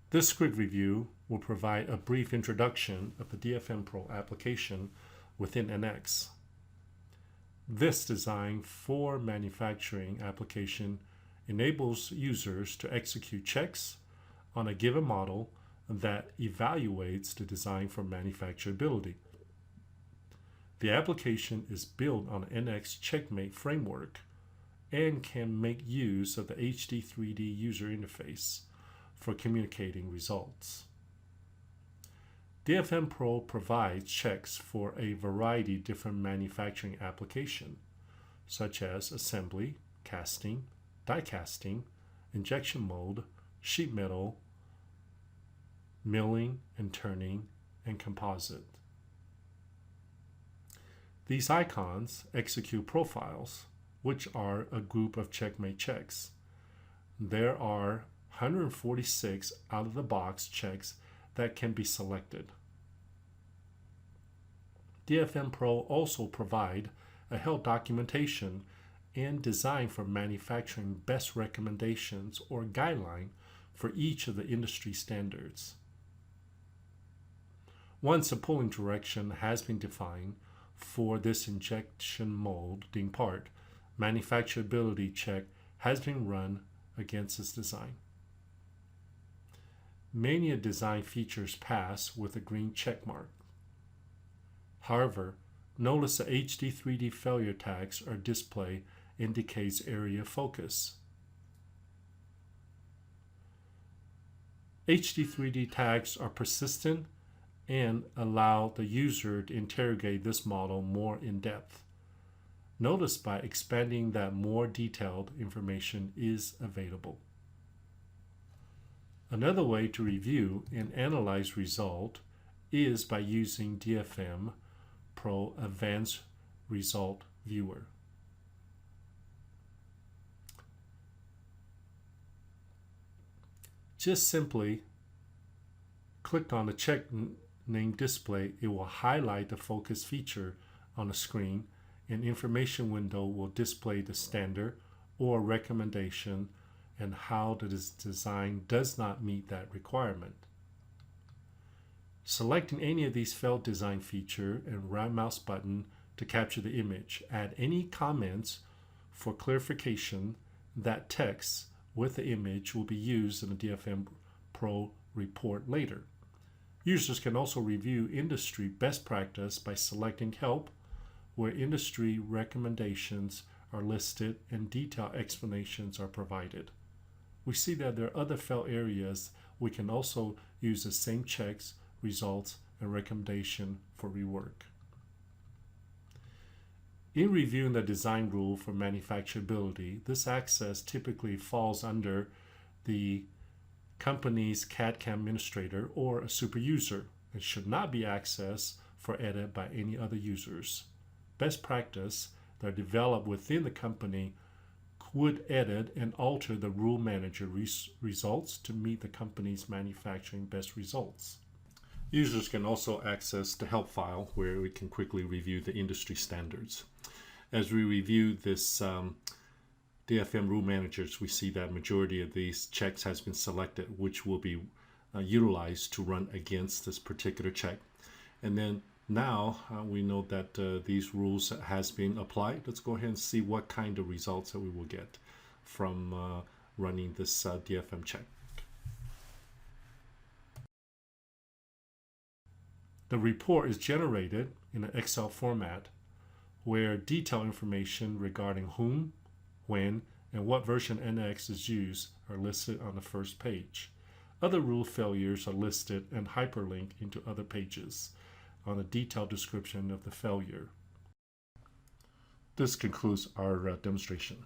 This quick review will provide a brief introduction of the DFMPro application within NX. This design for manufacturing application enables users to execute checks on a given model that evaluates the design for manufacturability. The application is built on NX Checkmate framework and can make use of the HD3D user interface for communicating results. DFMPro provides checks for a variety of different manufacturing applications, such as assembly, casting, die casting, injection mold, sheet metal, milling and turning, and composite. These icons execute profiles, which are a group of checkmate checks. There are 146 out-of-the-box checks that can be selected. DFMPro also provide a help documentation and design for manufacturing best recommendations or guideline for each of the industry standards. Once a pulling direction has been defined for this injection molding part, manufacturability check has been run against its design. Many design features pass with a green check mark. However, notice the HD3D failure tags are displayed indicates area focus. HD3D tags are persistent and allow the user to interrogate this model more in depth. Notice by expanding that more detailed information is available. Another way to review and analyze result is by using DFMPro Advanced Result Viewer. Just simply click on the check name display. It will highlight the focus feature on the screen, and information window will display the standard or recommendation and how the design does not meet that requirement. Selecting any of these failed design feature and right mouse button to capture the image. Add any comments for clarification. That text with the image will be used in the DFMPro report later. Users can also review industry best practice by selecting help, where industry recommendations are listed and detailed explanations are provided. We see that there are other failed areas. We can also use the same checks, results, and recommendation for rework. In reviewing the design rule for manufacturability, this access typically falls under the company's CAD/CAM administrator or a super user and should not be accessed for edit by any other users. Best practice that are developed within the company would edit and alter the rule manager results to meet the company's manufacturing best results. Users can also access the help file where we can quickly review the industry standards. As we review this DFM rule managers, we see that majority of these checks has been selected, which will be utilized to run against this particular check. And then now we know that these rules has been applied. Let's go ahead and see what kind of results that we will get from running this DFM check. The report is generated in an Excel format where detailed information regarding whom, when, and what version NX is used are listed on the first page. Other rule failures are listed and hyperlinked into other pages on a detailed description of the failure. This concludes our demonstration.